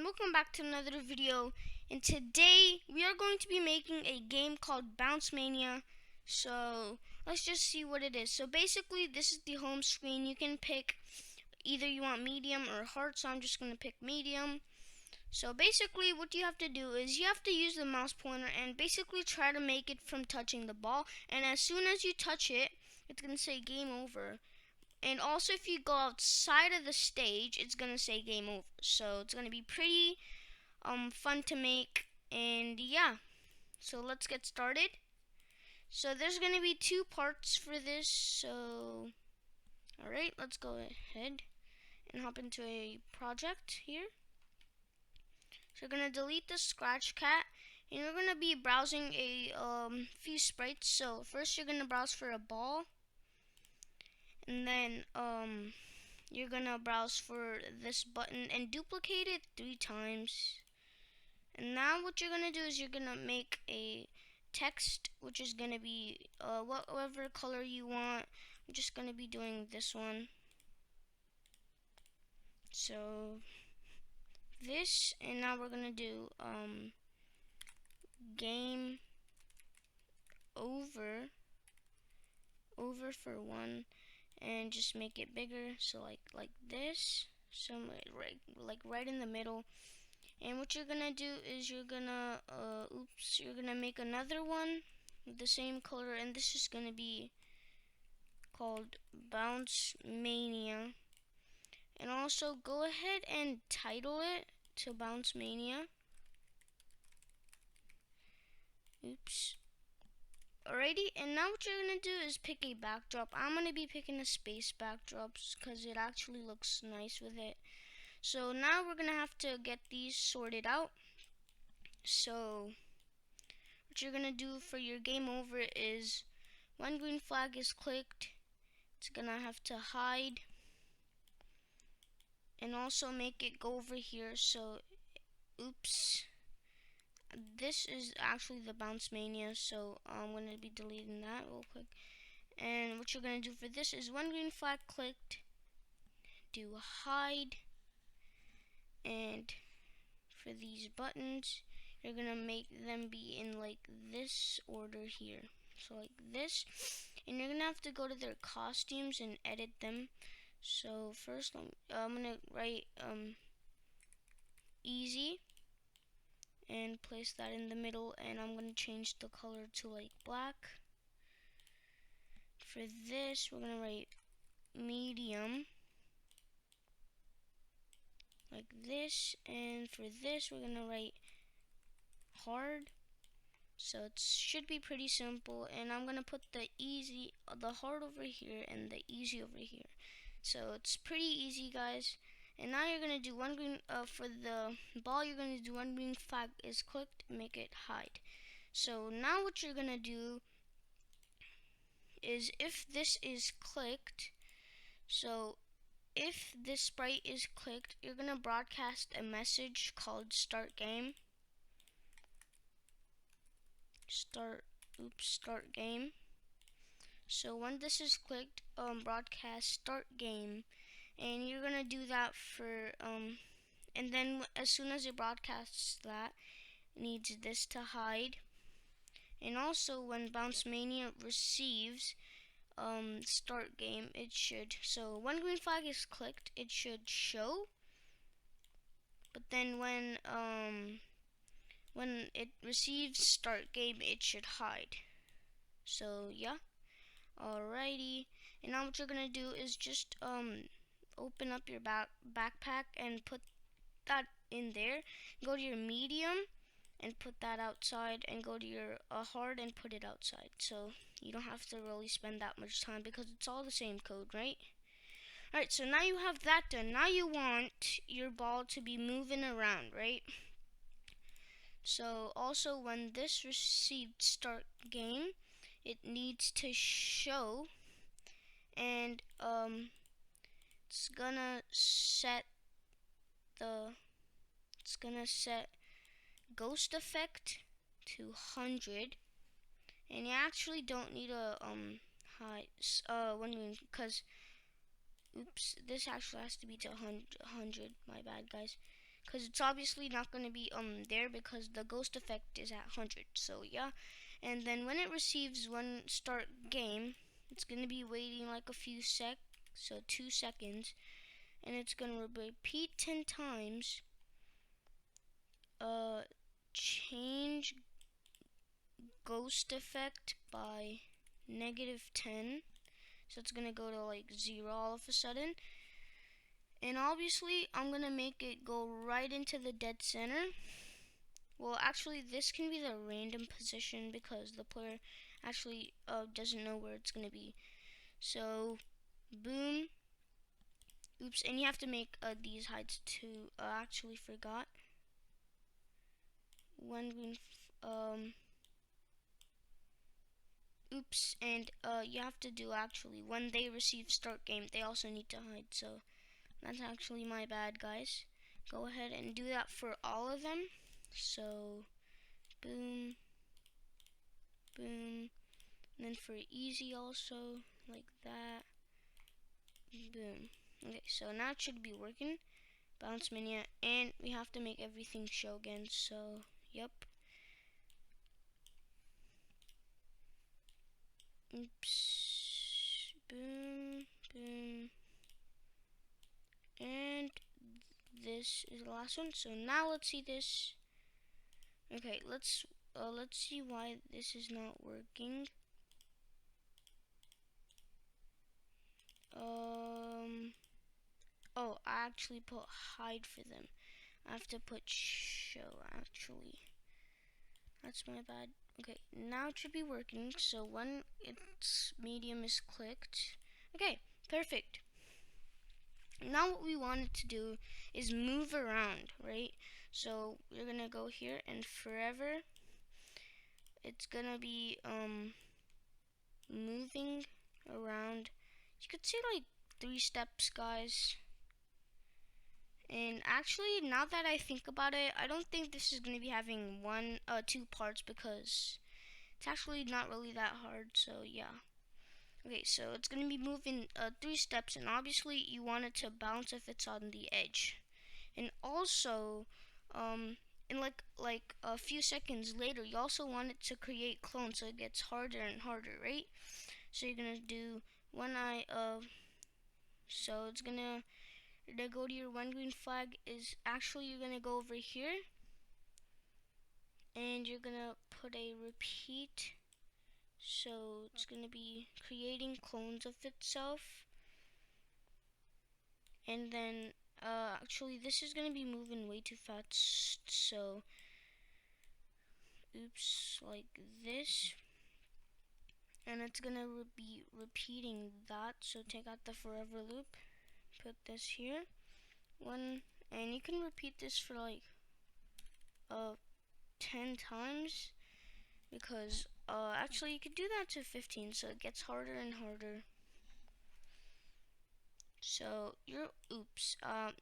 welcome back to another video, and today we are going to be making a game called Mania. So let's just see what it is. So basically this is the home screen. You can pick either you want medium or hard, so I'm just going to pick medium. So basically what you have to do is you have to use the mouse pointer and basically try to make it from touching the ball, and as soon as you touch it, it's going to say game over. And also, if you go outside of the stage, it's gonna say game over. So it's gonna be pretty fun to make. And yeah, so let's get started. So there's gonna be two parts for this. So alright, let's go ahead and hop into a project here. So you're gonna delete the scratch cat, and you're gonna be browsing a few sprites. So first you're gonna browse for a ball, and then you're gonna browse for this button and duplicate it 3 times. And now what you're gonna do is you're gonna make a text, which is gonna be whatever color you want. I'm just gonna be doing this one. So this, and now we're gonna do game over for 1, and just make it bigger, so like this, so right in the middle. And what you're gonna do is you're gonna make another one with the same color, and this is gonna be called Bounce Mania. And also go ahead and title it to Bounce Mania. Alrighty, and now what you're gonna do is pick a backdrop. I'm gonna be picking a space backdrop because it actually looks nice with it. So now we're gonna have to get these sorted out. So what you're gonna do for your game over is when green flag is clicked, it's gonna have to hide and also make it go over here. So this is actually the Bounce Mania, so I'm going to be deleting that real quick. And what you're going to do for this is when green flag clicked, do hide. And for these buttons, you're going to make them be in like this order here. So like this. And you're going to have to go to their costumes and edit them. So first, I'm going to write easy and place that in the middle, and I'm going to change the color to like black. For this, we're going to write medium like this, and for this we're going to write hard. So it should be pretty simple, and I'm going to put the hard over here and the easy over here. So it's pretty easy, guys. And now you're gonna do one green for the ball. You're gonna do one green flag is clicked, make it hide. So now what you're gonna do is if this is clicked, so if this sprite is clicked, you're gonna broadcast a message called start game. Start game. So when this is clicked, broadcast start game. And you're gonna do that for and then as soon as it broadcasts that, it needs this to hide. And also when Bounce Mania receives start game, it should, so when green flag is clicked, it should show, but then when it receives start game, it should hide. So yeah, alrighty. And now what you're gonna do is just open up your backpack and put that in there. Go to your medium and put that outside, and go to your hard and put it outside. So you don't have to really spend that much time because it's all the same code, right? Alright, so now you have that done. Now you want your ball to be moving around, right? So also when this received start game, it needs to show, and it's gonna set ghost effect to 100, and you actually don't need a high because this actually has to be to 100. My bad, guys, because it's obviously not going to be there because the ghost effect is at 100. So yeah, and then when it receives one start game, it's going to be waiting like a few so 2 seconds, and it's going to repeat 10 times. Change ghost effect by -10, so it's gonna go to like 0 all of a sudden. And obviously I'm gonna make it go right into the dead center. Well, actually this can be the random position because the player actually doesn't know where it's gonna be. So boom, oops, and you have to make these heights too. Actually forgot one green oops, and you have to do actually when they receive start game, they also need to hide. So that's actually my bad, guys. Go ahead and do that for all of them. So boom, boom, and then for easy also like that. Boom. Okay, so now it should be working. Bounce Mania, and we have to make everything show again. So yep. Oops. Boom, boom. And this is the last one. So now let's see this. Okay, let's see why this is not working. Oh, I actually put hide for them. I have to put show actually. That's my bad. Okay, now it should be working. So when its medium is clicked, okay, perfect. Now what we wanted to do is move around, right? So we're gonna go here, and forever it's gonna be moving around. You could say like 3 steps, guys. And actually, now that I think about it, I don't think this is gonna be having 2 parts because it's actually not really that hard. So yeah. Okay, so it's gonna be moving 3 steps, and obviously you want it to bounce if it's on the edge. And also, in like a few seconds later, you also want it to create clones, so it gets harder and harder, right? So you're gonna do so it's gonna go to your one green flag. Is actually you're gonna go over here, and you're gonna put a repeat. So it's gonna be creating clones of itself. And then actually this is gonna be moving way too fast, so oops, like this, and it's gonna be repeating that. So take out the forever loop, put this here, one, and you can repeat this for like 10 times, because actually you could do that to 15, so it gets harder and harder. So you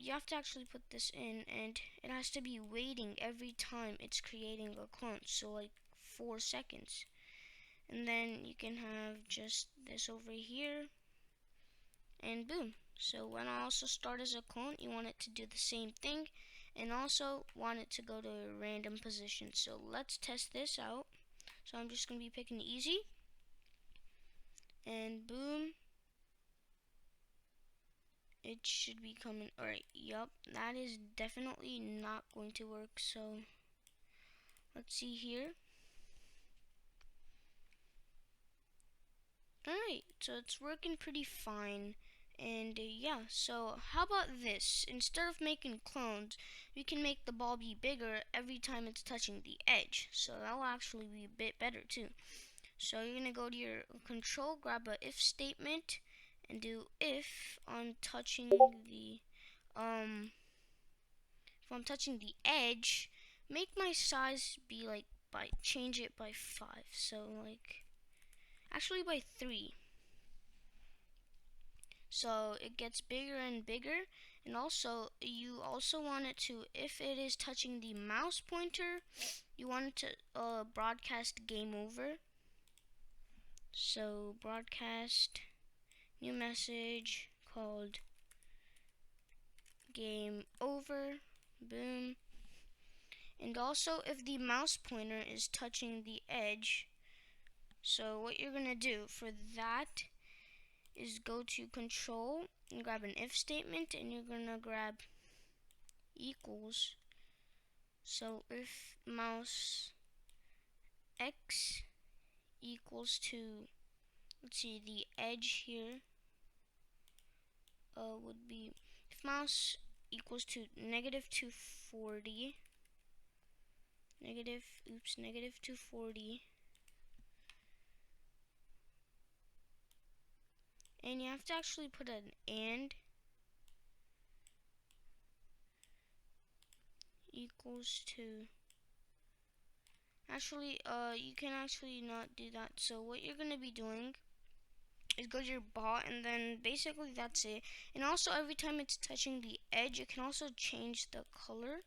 have to actually put this in, and it has to be waiting every time it's creating a clone, so like 4 seconds. And then you can have just this over here, and boom. So when I also start as a clone, you want it to do the same thing, and also want it to go to a random position. So let's test this out. So I'm just going to be picking easy, and boom, it should be coming. Alright, yup, that is definitely not going to work. So let's see here. Alright, so it's working pretty fine. And yeah, so how about this? Instead of making clones, we can make the ball be bigger every time it's touching the edge. So that will actually be a bit better too. So you're going to go to your control, grab a if statement, and do if I'm touching the edge, make my size be like change it by 5. So like actually by 3. So it gets bigger and bigger, and also you also want it to, if it is touching the mouse pointer, you want it to broadcast game over. So broadcast new message called game over, boom. And also if the mouse pointer is touching the edge, so what you're gonna do for that is go to control and grab an if statement, and you're gonna grab equals. So if mouse x equals to, let's see, the edge here would be, if mouse equals to negative 240, negative 240, and you have to actually put an and equals to, actually you can actually not do that. So what you're gonna be doing is go to your bot, and then basically that's it. And also every time it's touching the edge, you can also change the color.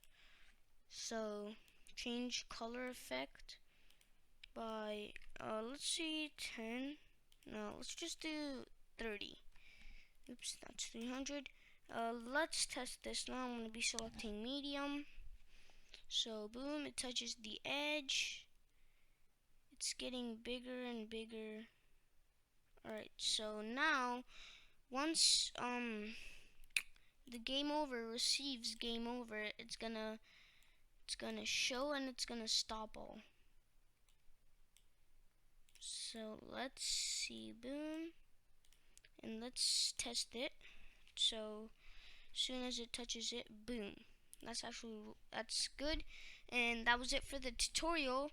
So change color effect by let's see, 10. No, let's just do 30. Oops, that's 300. Let's test this now. I'm going to be selecting medium. So boom, it touches the edge. It's getting bigger and bigger. Alright, so now once the game over receives game over, it's gonna show and it's gonna stop all. So let's see, boom, and let's test it. So as soon as it touches it, boom. That's good. And that was it for the tutorial,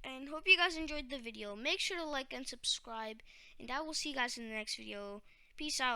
and hope you guys enjoyed the video. Make sure to like and subscribe, and I will see you guys in the next video. Peace out.